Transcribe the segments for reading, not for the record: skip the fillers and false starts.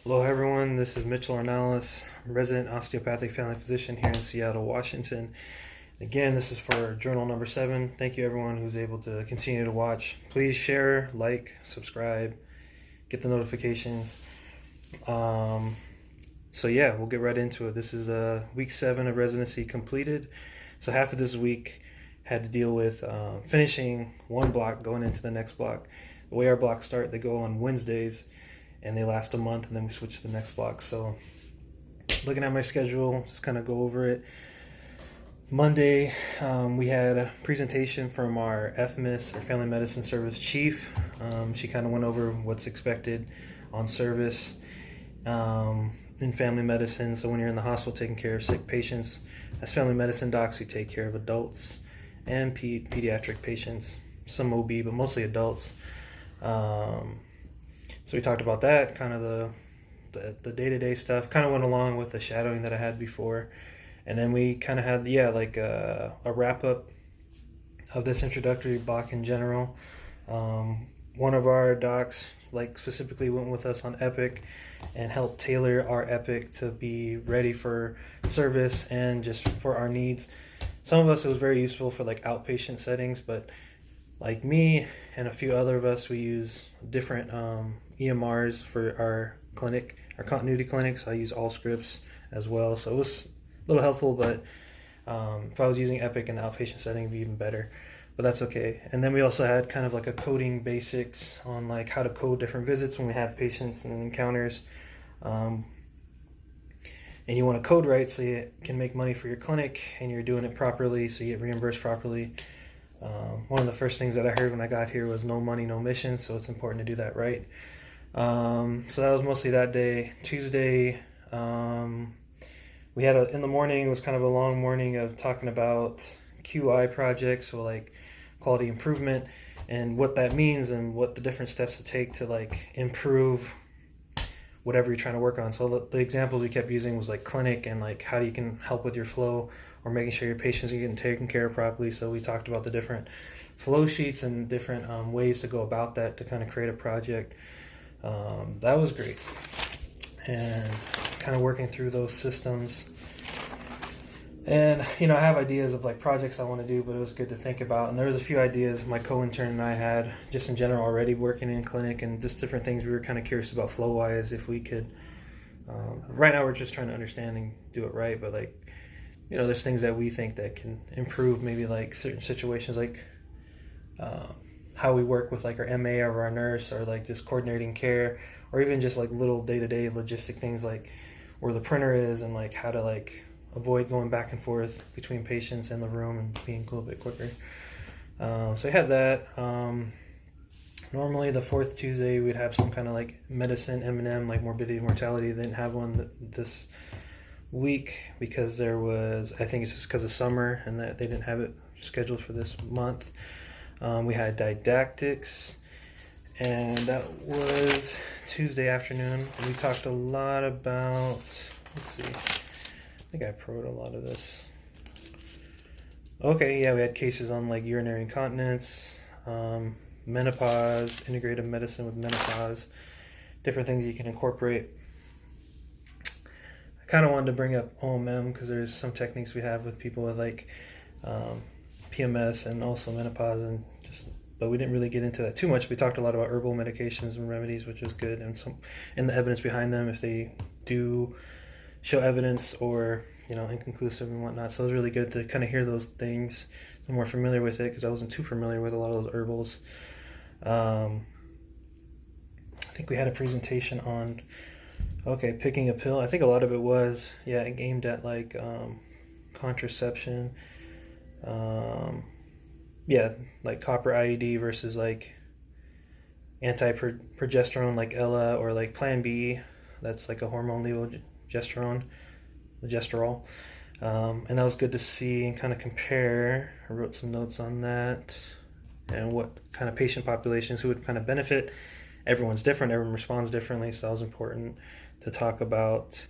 Hello, everyone. This is Mitchell Ornalis, resident osteopathic family physician here in Seattle, Washington. Again, this is for journal number 7. Thank you, everyone who's able to continue to watch. Please share, like, subscribe, get the notifications. So yeah, we'll get right into it. This is week 7 of residency completed. So half of this week had to deal with finishing one block, going into the next block. The way our blocks start, they go on Wednesdays, and they last a month, and then we switch to the next block. So looking at my schedule, just kind of go over it. Monday, we had a presentation from our FMIS, our Family Medicine Service Chief. She kind of went over what's expected on service in family medicine. So when you're in the hospital taking care of sick patients, as family medicine docs, we take care of adults and pediatric patients, some OB, but mostly adults. So we talked about that, kind of the day-to-day stuff, kind of went along with the shadowing that I had before. And then we kind of had, a wrap-up of this introductory block in general. One of our docs, specifically went with us on Epic and helped tailor our Epic to be ready for service and just for our needs. Some of us, it was very useful for outpatient settings, but like me and a few other of us, we use different EMRs for our clinic, our continuity clinics. I use Allscripts as well, so it was a little helpful, but if I was using Epic in the outpatient setting, it'd be even better, but that's okay. And then we also had kind of a coding basics on how to code different visits when we have patients and encounters. And you want to code right so you can make money for your clinic and you're doing it properly so you get reimbursed properly. One of the first things that I heard when I got here was no money, no mission, so it's important to do that right. So that was mostly that day. Tuesday, we had in the morning, it was kind of a long morning of talking about QI projects, so quality improvement, and what that means and what the different steps to take to improve whatever you're trying to work on. So the examples we kept using was clinic and how you can help with your flow or making sure your patients are getting taken care of properly. So we talked about the different flow sheets and different ways to go about that to kind of create a project. That was great. And kind of working through those systems. And, I have ideas of projects I want to do, but it was good to think about. And there was a few ideas my co-intern and I had just in general already working in clinic and just different things we were kind of curious about flow-wise if we could. Right now we're just trying to understand and do it right, but there's things that we think that can improve maybe certain situations how we work with our MA or our nurse or just coordinating care or even just little day-to-day logistic things where the printer is and how to avoid going back and forth between patients and the room and being a little bit quicker. So I had that. Normally the fourth Tuesday we'd have some kind of medicine M&M, morbidity and mortality. They didn't have one this week because there was, I think it's just because of summer and that they didn't have it scheduled for this month. We had didactics, and that was Tuesday afternoon. We talked a lot about, let's see, I think I wrote a lot of this. Okay, yeah, we had cases on urinary incontinence, menopause, integrative medicine with menopause, different things you can incorporate. I kind of wanted to bring up OMM because there's some techniques we have with people with PMS and also menopause, but we didn't really get into that too much. We talked a lot about herbal medications and remedies, which was good, and the evidence behind them if they do show evidence or inconclusive and whatnot. So it was really good to kind of hear those things. I'm more familiar with it because I wasn't too familiar with a lot of those herbals. I think we had a presentation on picking a pill. I think a lot of it was aimed at contraception. Copper IUD versus anti-progesterone Ella or Plan B. That's a hormone levogestrone, gestrol. And that was good to see and kind of compare. I wrote some notes on that and what kind of patient populations who would kind of benefit. Everyone's different. Everyone responds differently, so that was important to talk about.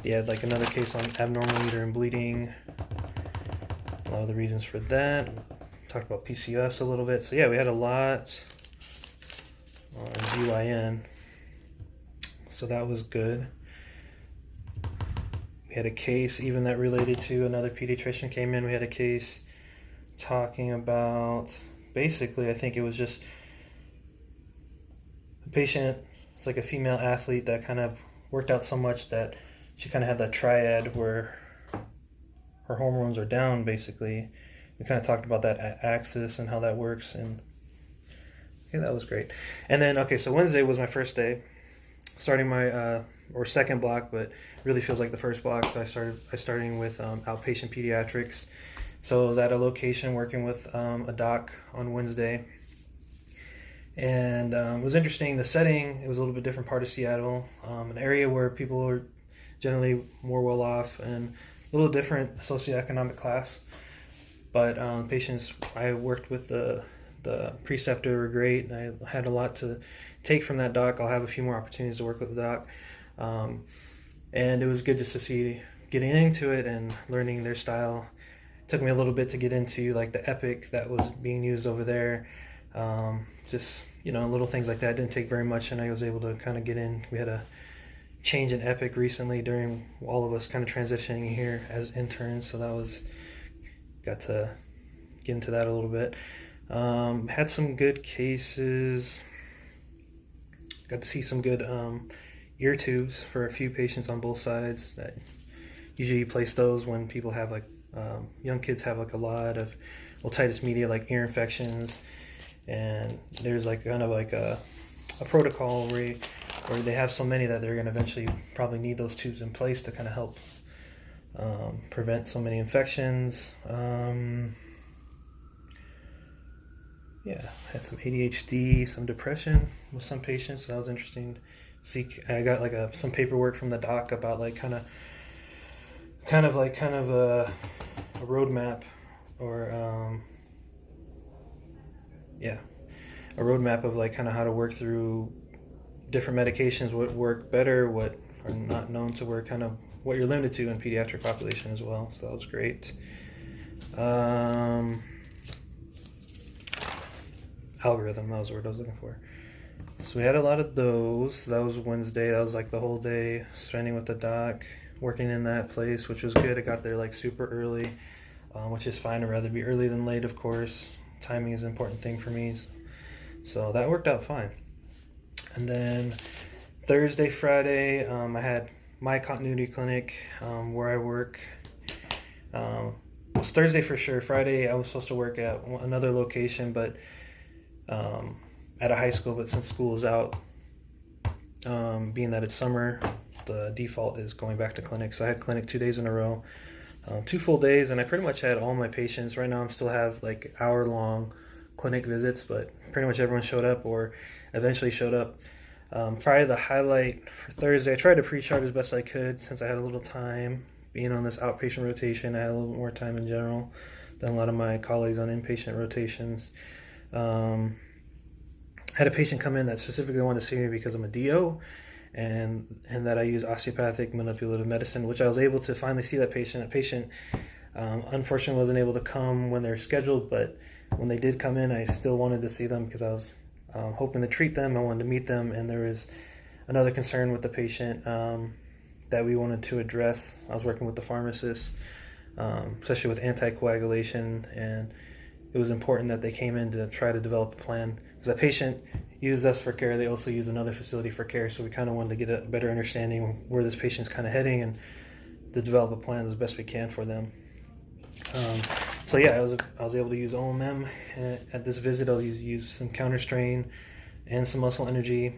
Another case on abnormal uterine bleeding. A lot of the reasons for that. Talked about PCOS a little bit. So we had a lot on GYN. so that was good. We had a case even that related to another pediatrician came in. We had a case talking about, basically, I think it was just the patient, it's like a female athlete that kind of worked out so much that she kind of had that triad where her hormones are down, basically. We kind of talked about that axis and how that works, and okay, that was great. And then, okay, so Wednesday was my first day, starting my, or second block, but really feels like the first block, so I started with outpatient pediatrics. So I was at a location working with a doc on Wednesday, and it was interesting. The setting, it was a little bit different part of Seattle, an area where people are generally more well off and a little different socioeconomic class. But patients I worked with, the preceptor were great, and I had a lot to take from that doc. I'll have a few more opportunities to work with the doc, and it was good just to see getting into it and learning their style. It took me a little bit to get into like the Epic that was being used over there. Just, little things like that. It didn't take very much, and I was able to kind of get in. We had a change in Epic recently during all of us kind of transitioning here as interns, so that was, got to get into that a little bit. Had some good cases. Got to see some good ear tubes for a few patients on both sides. That usually you place those when people have like young kids have like a lot of otitis media, like ear infections, and there's like kind of like a protocol where they have so many that they're going to eventually probably need those tubes in place to kind of help prevent so many infections. Had some ADHD, some depression with some patients. That was interesting. I got like some paperwork from the doc about like kind of a roadmap, or a roadmap of like kind of how to work through different medications, what work better, what are not known to work, kind of what you're limited to in pediatric population as well. So that was great. Algorithm, that was the word I was looking for. So we had a lot of those. That was Wednesday. That was like the whole day spending with the doc, working in that place, which was good. I got there like super early, which is fine. I'd rather be early than late, of course. Timing is an important thing for me. So that worked out fine. And then Thursday, Friday, I had my continuity clinic where I work. It was Thursday for sure. Friday, I was supposed to work at another location, but at a high school, but since school is out, being that it's summer, the default is going back to clinic. So I had clinic 2 days in a row, 2 full days, and I pretty much had all my patients. Right now I'm still have like hour-long clinic visits, but pretty much everyone showed up or eventually showed up. Probably the highlight for Thursday, I tried to pre-chart as best I could since I had a little time. Being on this outpatient rotation, I had a little bit more time in general than a lot of my colleagues on inpatient rotations. Had a patient come in that specifically wanted to see me because I'm a DO and that I use osteopathic manipulative medicine, which I was able to finally see that patient. That patient unfortunately wasn't able to come when they're scheduled, but when they did come in, I still wanted to see them because I was hoping to treat them. I wanted to meet them, and there was another concern with the patient that we wanted to address. I was working with the pharmacist, especially with anticoagulation, and it was important that they came in to try to develop a plan. Because that patient used us for care, they also use another facility for care, so we kind of wanted to get a better understanding of where this patient's kind of heading and to develop a plan as best we can for them. I was able to use OMM at this visit. I use some counter strain and some muscle energy.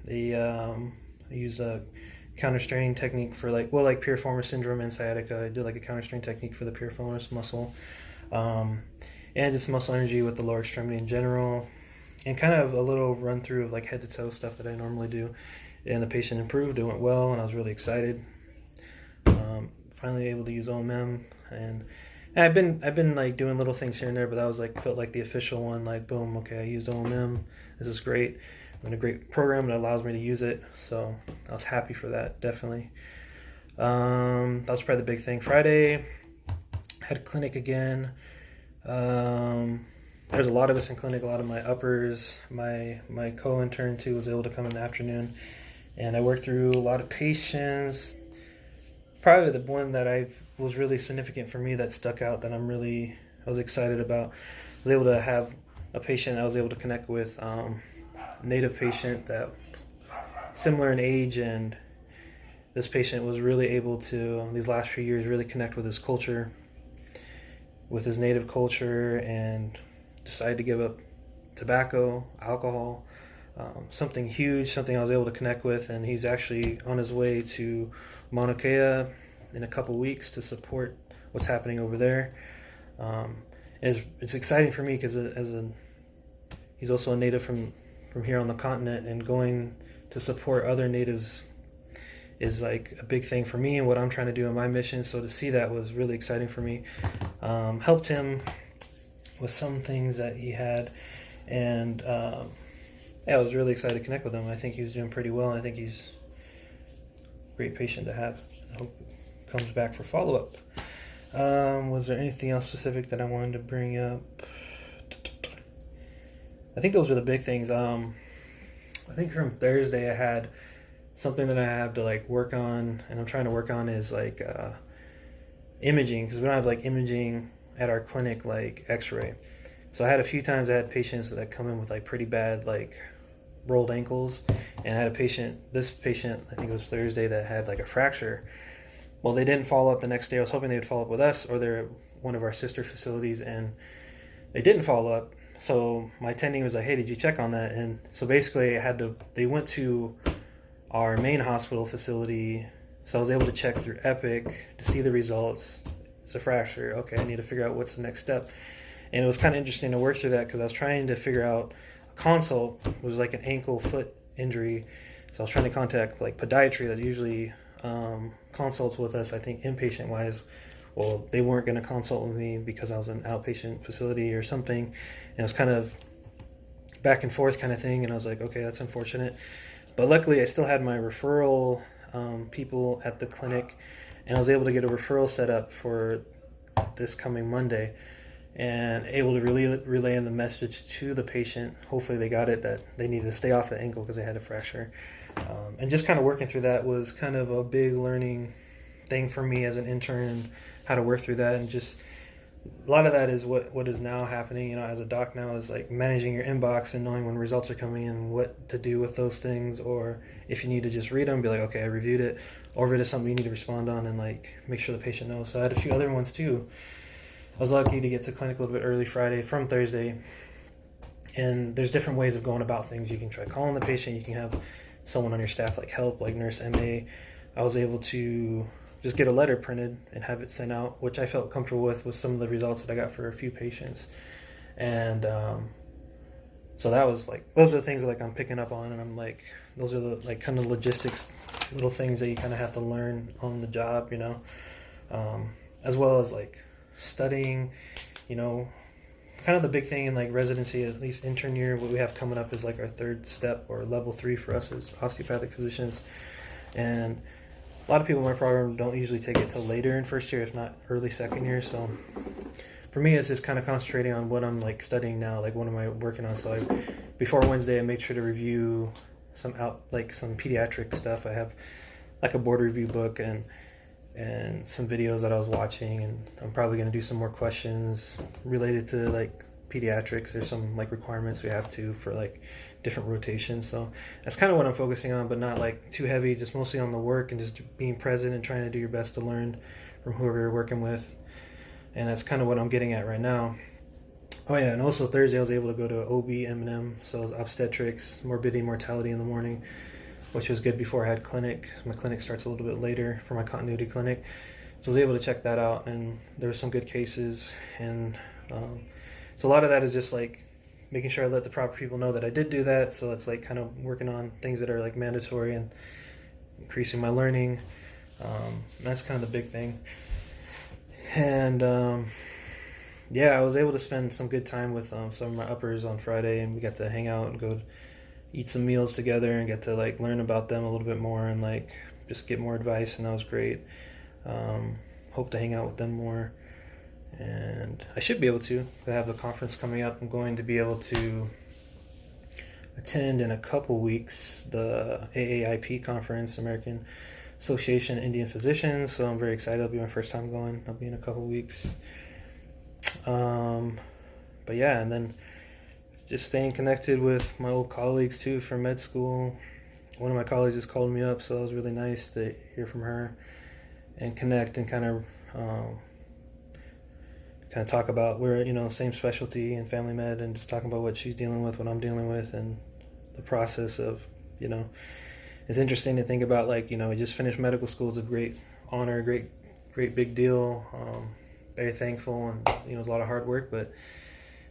I use a counter strain technique for like piriformis syndrome and sciatica. I did like a counter strain technique for the piriformis muscle, and just muscle energy with the lower extremity in general, and kind of a little run through of like head to toe stuff that I normally do. And the patient improved. It went well, and I was really excited. Finally able to use OMM, and I've been like doing little things here and there, but that was like felt like the official one. Like boom, okay, I used OMM. This is great. I'm in a great program that allows me to use it, so I was happy for that. Definitely. That was probably the big thing. Friday, had a clinic again. There's a lot of us in clinic. A lot of my uppers, my co-intern too was able to come in the afternoon, and I worked through a lot of patients. Probably the one that I was really significant for me that stuck out that I was excited about. I was able to have a patient I was able to connect with, native patient that similar in age, and this patient was really able to these last few years really connect with his culture, with his native culture, and decided to give up tobacco, alcohol, something huge, something I was able to connect with, and he's actually on his way to Mauna Kea in a couple weeks to support what's happening over there. It's exciting for me because he's also a native from here on the continent, and going to support other natives is like a big thing for me and what I'm trying to do in my mission. So to see that was really exciting for me. Helped him with some things that he had, and I was really excited to connect with him. I think he was doing pretty well, and I think he's a great patient to have. I hope he comes back for follow-up. Was there anything else specific that I wanted to bring up? I think those are the big things. I think from Thursday I had something that I have to like work on, and I'm trying to work on is like imaging, because we don't have like imaging at our clinic like x-ray. So I had a few times I had patients that come in with like pretty bad like rolled ankles, and I had this patient, I think it was Thursday, that had like a fracture. Well, they didn't follow up the next day. I was hoping they would follow up with us, or they're at one of our sister facilities, and they didn't follow up. So my attending was like, hey, did you check on that? And so basically they went to our main hospital facility. So I was able to check through Epic to see the results. It's a fracture. Okay, I need to figure out what's the next step. And it was kind of interesting to work through that, because I was trying to figure out, a consult was like an ankle foot injury. So I was trying to contact like podiatry that usually consults with us, I think inpatient wise. Well, they weren't going to consult with me because I was in an outpatient facility or something. And it was kind of back and forth kind of thing. And I was like, okay, that's unfortunate. But luckily I still had my referral people at the clinic, and I was able to get a referral set up for this coming Monday, and able to relay the message to the patient. Hopefully they got it, that they needed to stay off the ankle because they had a fracture. And just kind of working through that was kind of a big learning thing for me as an intern, how to work through that. And just a lot of that is what is now happening, as a doc now, is like managing your inbox and knowing when results are coming in, what to do with those things, or if you need to just read them, be like, okay, I reviewed it, or if it is something you need to respond on, and like make sure the patient knows. So I had a few other ones too. I was lucky to get to clinic a little bit early Friday from Thursday, and there's different ways of going about things. You can try calling the patient, you can have someone on your staff like help, like nurse MA. I was able to just get a letter printed and have it sent out, which I felt comfortable with some of the results that I got for a few patients. And so that was like, those are the things that like I'm picking up on, and I'm like, those are the like kind of logistics, little things that you kind of have to learn on the job, as well as like studying, kind of the big thing in like residency, at least intern year, what we have coming up is like our third step, or level 3 for us as osteopathic physicians. And a lot of people in my program don't usually take it till later in first year, if not early second year. So for me, it's just kind of concentrating on what I'm like studying now, like what am I working on. So before Wednesday, I made sure to review some pediatric stuff. I have like a board review book and some videos that I was watching, and I'm probably going to do some more questions related to like pediatrics. There's some like requirements we have to for like different rotations. So that's kind of what I'm focusing on, but not like too heavy, just mostly on the work and just being present and trying to do your best to learn from whoever you're working with. And that's kind of what I'm getting at right now. Oh yeah, and also Thursday I was able to go to OB M&M, so it was obstetrics, morbidity, mortality in the morning, which was good before I had clinic. My clinic starts a little bit later for my continuity clinic. So I was able to check that out, and there were some good cases. And so a lot of that is just like making sure I let the proper people know that I did do that. So it's like kind of working on things that are like mandatory and increasing my learning. That's kind of the big thing. And I was able to spend some good time with some of my uppers on Friday, and we got to hang out and go eat some meals together and get to like learn about them a little bit more and like just get more advice, and that was great. Hope to hang out with them more, and I should be able to. I have the conference coming up. I'm going to be able to attend in a couple weeks the AAIP conference, American Association of Indian Physicians. So I'm very excited. It'll be my first time going. I'll be in a couple weeks. But yeah, and then just staying connected with my old colleagues too from med school. One of my colleagues just called me up, so it was really nice to hear from her and connect and kind of talk about, we're, same specialty in family med, and just talking about what she's dealing with, what I'm dealing with, and the process of, it's interesting to think about, like, we just finished medical school. It's a great honor, great big deal. Very thankful, and it's a lot of hard work, but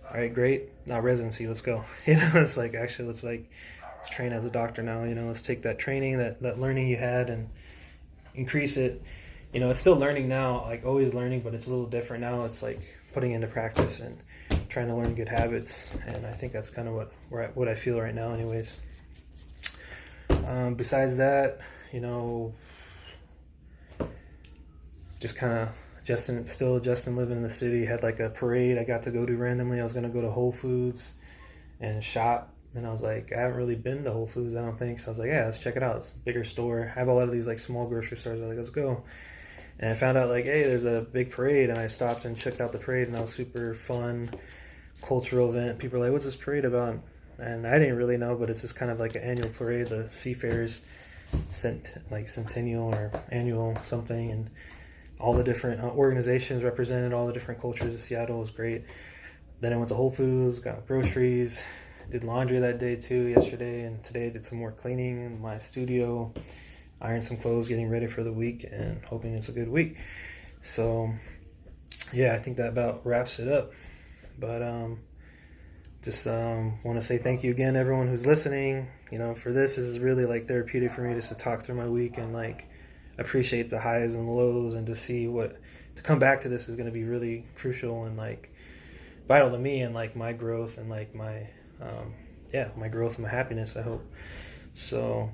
all right, great. Now residency, let's go. It's like, actually, let's train as a doctor now. Let's take that training, that learning you had, and increase it. It's still learning now, like always learning, but it's a little different now. It's like putting into practice and trying to learn good habits, and I think that's kind of what I feel right now, anyways. Besides that, just kind of Justin living in the city, had like a parade I got to go to randomly. I was going to go to Whole Foods and shop, and I was like, I haven't really been to Whole Foods, I don't think. So I was like, yeah, let's check it out. It's a bigger store. I have a lot of these like small grocery stores. I was like, let's go. And I found out like, hey, there's a big parade, and I stopped and checked out the parade, and that was super fun, cultural event. People were like, what's this parade about? And I didn't really know, but it's just kind of like an annual parade, the Seafarers Centennial or annual something, and all the different organizations represented, all the different cultures of Seattle. Was great. Then I went to Whole Foods, got groceries, did laundry that day too, yesterday, and today I did some more cleaning in my studio, ironed some clothes, getting ready for the week, and hoping it's a good week. So yeah, I think that about wraps it up. But just want to say thank you again, everyone who's listening. For this is really like therapeutic for me, just to talk through my week and like appreciate the highs and lows, and to see to come back to this is going to be really crucial and like vital to me, and like my growth, and like my my growth and my happiness, I hope. So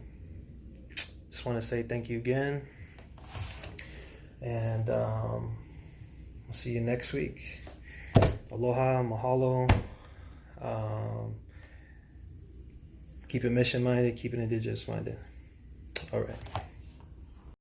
just want to say thank you again, and we'll see you next week. Aloha, mahalo. Keep it mission minded, keep it indigenous minded. All right.